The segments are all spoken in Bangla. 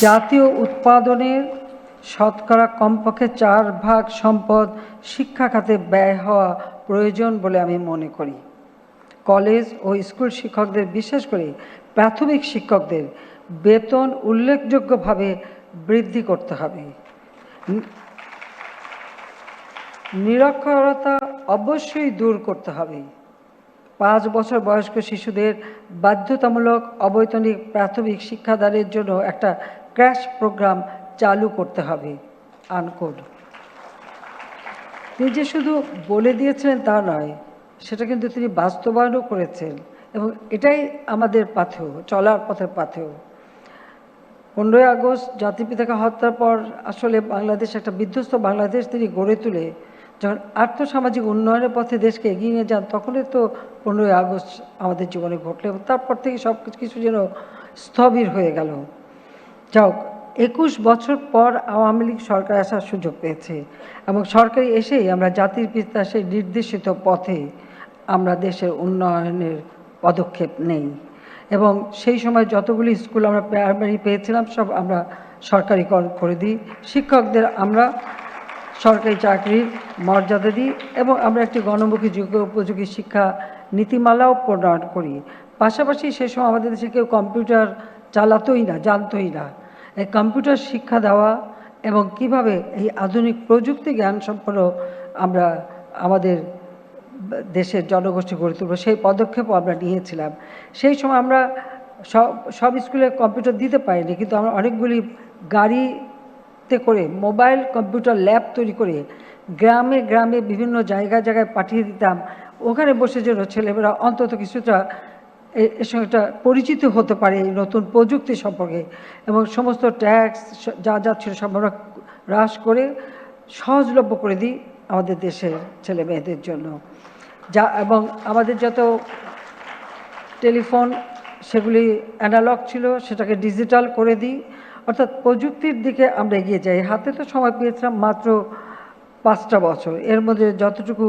জাতীয় উৎপাদনের শতকরা কমপক্ষে 4 ভাগ সম্পদ শিক্ষা খাতে ব্যয় হওয়া প্রয়োজন বলে আমি মনে করি। কলেজ ও স্কুল শিক্ষকদের, বিশেষ করে প্রাথমিক শিক্ষকদের বেতন উল্লেখযোগ্যভাবে বৃদ্ধি করতে হবে। নিরক্ষরতা অবশ্যই দূর করতে হবে। 5 বছর বয়স্ক শিশুদের বাধ্যতামূলক অবৈতনিক প্রাথমিক শিক্ষাদানের জন্য একটা ক্র্যাশ প্রোগ্রাম চালু করতে হবে। আনকোড। তিনি যে শুধু বলে দিয়েছিলেন তা নয়, সেটা কিন্তু তিনি বাস্তবায়নও করেছেন এবং এটাই আমাদের পাথেয়, চলার পথের পাথেয়। 15ই আগস্ট জাতিপিতাকে হত্যার পর আসলে বাংলাদেশ একটা বিধ্বস্ত বাংলাদেশ তিনি গড়ে তুলে যখন আর্থসামাজিক উন্নয়নের পথে দেশকে এগিয়ে নিয়ে যান, তখনই তো 15ই আগস্ট আমাদের জীবনে ঘটলো এবং তারপর থেকে সব কিছু যেন স্থবির হয়ে গেল। যাও, 21 বছর পর আওয়ামী লীগ সরকার আসার সুযোগ পেয়েছে এবং সরকারি এসেই আমরা জাতির পিতা সেই নির্দেশিত পথে আমরা দেশের উন্নয়নের পদক্ষেপ নেই এবং সেই সময় যতগুলি স্কুল আমরা প্রাইমারি পেয়েছিলাম সব আমরা সরকারিকরণ করে দিই। শিক্ষকদের আমরা সরকারি চাকরির মর্যাদা দিই এবং আমরা একটি গণমুখী যোগ্য উপযোগী শিক্ষা নীতিমালাও প্রণয়ন করি। পাশাপাশি সে সময় আমাদের দেশে কেউ কম্পিউটার চালাতোই না, জানতোই না। এই কম্পিউটার শিক্ষা দেওয়া এবং কিভাবে এই আধুনিক প্রযুক্তি জ্ঞান সম্পন্ন আমরা আমাদের দেশের জনগোষ্ঠী গড়ে তুলব, সেই পদক্ষেপও আমরা নিয়েছিলাম। সেই সময় আমরা সব স্কুলে কম্পিউটার দিতে পারিনি, কিন্তু আমরা অনেকগুলি গাড়িতে করে মোবাইল কম্পিউটার ল্যাব তৈরি করে গ্রামে গ্রামে বিভিন্ন জায়গায় জায়গায় পাঠিয়ে দিতাম। ওখানে বসে যেন ছেলেমেয়েরা অন্তত কিছুটা এর সঙ্গে একটা পরিচিত হতে পারে এই নতুন প্রযুক্তি সম্পর্কে এবং সমস্ত ট্যাক্স যা যা ছিল সব আমরা হ্রাস করে সহজলভ্য করে দিই আমাদের দেশের ছেলে মেয়েদের জন্য। যা এবং আমাদের যত টেলিফোন সেগুলি অ্যানালগ ছিল সেটাকে ডিজিটাল করে দিই, অর্থাৎ প্রযুক্তির দিকে আমরা এগিয়ে যাই। হাতে তো সময় পেয়েছিলাম মাত্র 5টা বছর, এর মধ্যে যতটুকু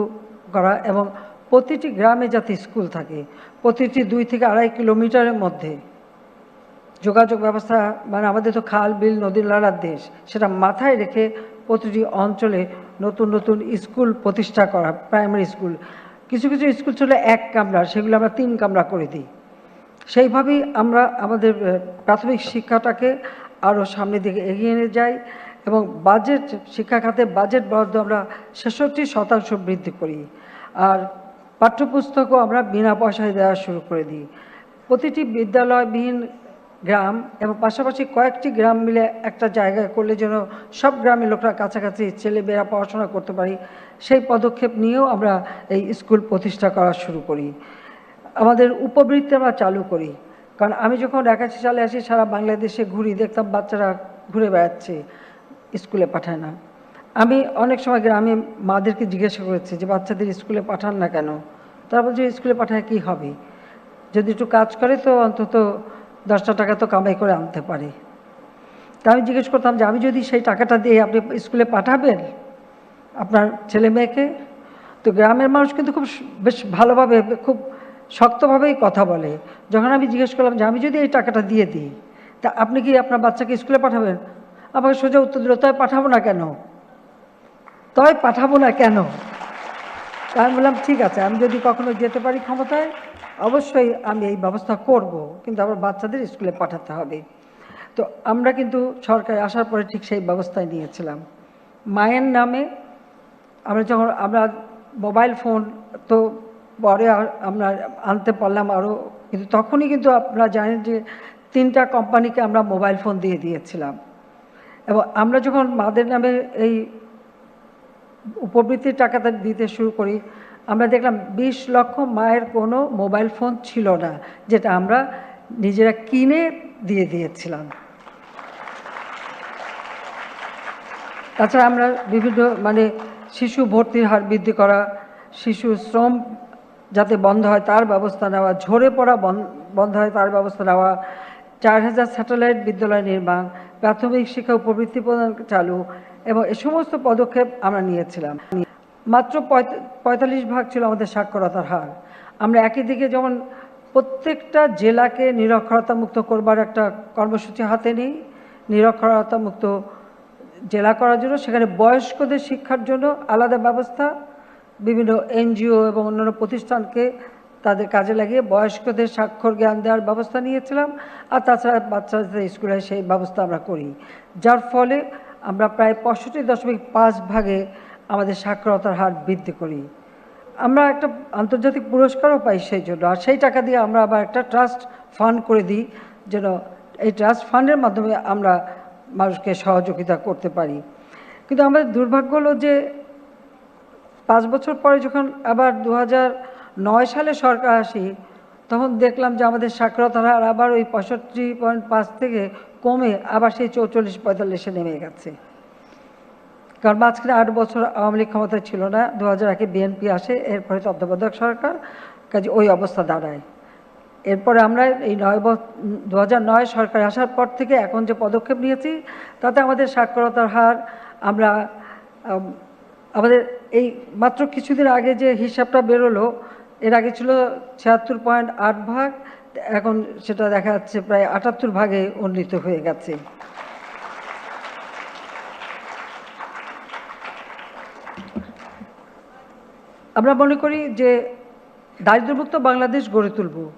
করা এবং প্রতিটি গ্রামে যাতে স্কুল থাকে, প্রতিটি 2 থেকে 2.5 কিলোমিটারের মধ্যে যোগাযোগ ব্যবস্থা, মানে আমাদের তো খাল বিল নদী নালার দেশ, সেটা মাথায় রেখে প্রতিটি অঞ্চলে নতুন নতুন স্কুল প্রতিষ্ঠা করা। প্রাইমারি স্কুল, কিছু কিছু স্কুল ছিল 1 কামরা, সেগুলো আমরা 3 কামরা করে দিই। সেইভাবেই আমরা আমাদের প্রাথমিক শিক্ষাটাকে আরও সামনের দিকে এগিয়ে নিয়ে যাই এবং বাজেট, শিক্ষা খাতে বাজেট বরাদ্দ আমরা 66% বৃদ্ধি করি। আর পাঠ্যপুস্তকও আমরা বিনা পয়সায় দেওয়া শুরু করে দিই। প্রতিটি বিদ্যালয়বিহীন গ্রাম এবং পাশাপাশি কয়েকটি গ্রাম মিলে একটা জায়গায় করলে যেন সব গ্রামের লোকরা কাছাকাছি ছেলেমেয়েরা পড়াশোনা করতে পারি, সেই পদক্ষেপ নিয়েও আমরা এই স্কুল প্রতিষ্ঠা করা শুরু করি। আমাদের উপবৃত্তি আমরা চালু করি, কারণ আমি যখন 81 সালে আসি সারা বাংলাদেশে ঘুরি, দেখতাম বাচ্চারা ঘুরে বেড়াচ্ছে, স্কুলে পাঠায় না। আমি অনেক সময় গ্রামে মাদেরকে জিজ্ঞাসা করেছি যে বাচ্চাদের স্কুলে পাঠান না কেন? তারা বলছে স্কুলে পাঠায় কী হবে, যদি একটু কাজ করে তো অন্তত 10টা টাকা তো কামাই করে আনতে পারে। তা আমি জিজ্ঞেস করতাম যে আমি যদি সেই টাকাটা দিয়ে আপনি স্কুলে পাঠাবেন আপনার ছেলে মেয়েকে? তো গ্রামের মানুষ কিন্তু খুব বেশ ভালোভাবে, খুব শক্তভাবেই কথা বলে। যখন আমি জিজ্ঞেস করলাম যে আমি যদি এই টাকাটা দিয়ে দিই তা আপনি কি আপনার বাচ্চাকে স্কুলে পাঠাবেন? আমাকে সোজা উত্তর দিল, তাই পাঠাবো না কেন? তাই পাঠাবো না কেন? তা আমি বললাম ঠিক আছে, আমি যদি কখনো যেতে পারি ক্ষমতায় অবশ্যই আমি এই ব্যবস্থা করব, কিন্তু আমার বাচ্চাদের স্কুলে পাঠাতে হবে। তো আমরা কিন্তু সরকারে আসার পরে ঠিক সেই ব্যবস্থায় নিয়েছিলাম। মায়ের নামে আমরা মোবাইল ফোন তো পরে আমরা আনতে পারলাম আরও, কিন্তু তখনই কিন্তু আপনারা জানেন যে 3টা কোম্পানিকে আমরা মোবাইল ফোন দিয়ে দিয়েছিলাম এবং আমরা যখন মাদের নামে এই উপবৃত্তির টাকাটা দিতে শুরু করি আমরা দেখলাম 20 লক্ষ মায়ের কোনো মোবাইল ফোন ছিল না, যেটা আমরা নিজেরা কিনে দিয়ে দিয়েছিলাম। তাছাড়া আমরা বিভিন্ন শিশু ভর্তির হার বৃদ্ধি করা, শিশু শ্রম যাতে বন্ধ হয় তার ব্যবস্থা নেওয়া, ঝরে পড়া বন্ধ হয় তার ব্যবস্থা নেওয়া, 4000 স্যাটেলাইট বিদ্যালয় নির্মাণ, প্রাথমিক শিক্ষা উপবৃত্তি প্রদান চালু এবং এ সমস্ত পদক্ষেপ আমরা নিয়েছিলাম। মাত্র 45% ছিল আমাদের সাক্ষরতার হার। আমরা একই দিকে যেমন প্রত্যেকটা জেলাকে নিরক্ষরতা মুক্ত করবার একটা কর্মসূচি হাতে নিই, নিরক্ষরতা মুক্ত জেলা করার জন্য সেখানে বয়স্কদের শিক্ষার জন্য আলাদা ব্যবস্থা, বিভিন্ন এনজিও এবং অন্যান্য প্রতিষ্ঠানকে তাদের কাজে লাগিয়ে বয়স্কদের স্বাক্ষর জ্ঞান দেওয়ার ব্যবস্থা নিয়েছিলাম। আর তাছাড়া বাচ্চাদের স্কুলে সেই ব্যবস্থা আমরা করি, যার ফলে আমরা প্রায় 65.5 আমাদের সাক্ষরতার হার বৃদ্ধি করি। আমরা একটা আন্তর্জাতিক পুরস্কারও পাই সেই জন্য। আর সেই টাকা দিয়ে আমরা আবার একটা ট্রাস্ট ফান্ড করে দিই, যেন এই ট্রাস্ট ফান্ডের মাধ্যমে আমরা মানুষকে সহযোগিতা করতে পারি। কিন্তু আমাদের দুর্ভাগ্য হলো যে 5 বছর পরে যখন আবার 2009 সালে সরকার আসি, তখন দেখলাম যে আমাদের সাক্ষরতার হার আবার ওই 65.5 থেকে কমে আবার সেই 44-45-এ নেমে গেছে। কারণ মাঝখানে 8 বছর আওয়ামী লীগ ক্ষমতায় ছিল না, 2001-এ বিএনপি আসে, এরপরে তত্ত্বাবধায়ক সরকার, কাজে ওই অবস্থা দাঁড়ায়। এরপরে আমরা এই 2009 সরকার আসার পর থেকে এখন যে পদক্ষেপ নিয়েছি, তাতে আমাদের সাক্ষরতার হার আমরা আমাদের এই মাত্র কিছুদিন আগে যে হিসাবটা বেরোলো, এর আগে ছিল 76.8 এখন সেটা দেখা যাচ্ছে প্রায় 78 উন্নীত হয়ে গেছে। আমরা মনে করি যে দারিদ্র্যমুক্ত বাংলাদেশ গড়ে তুলব।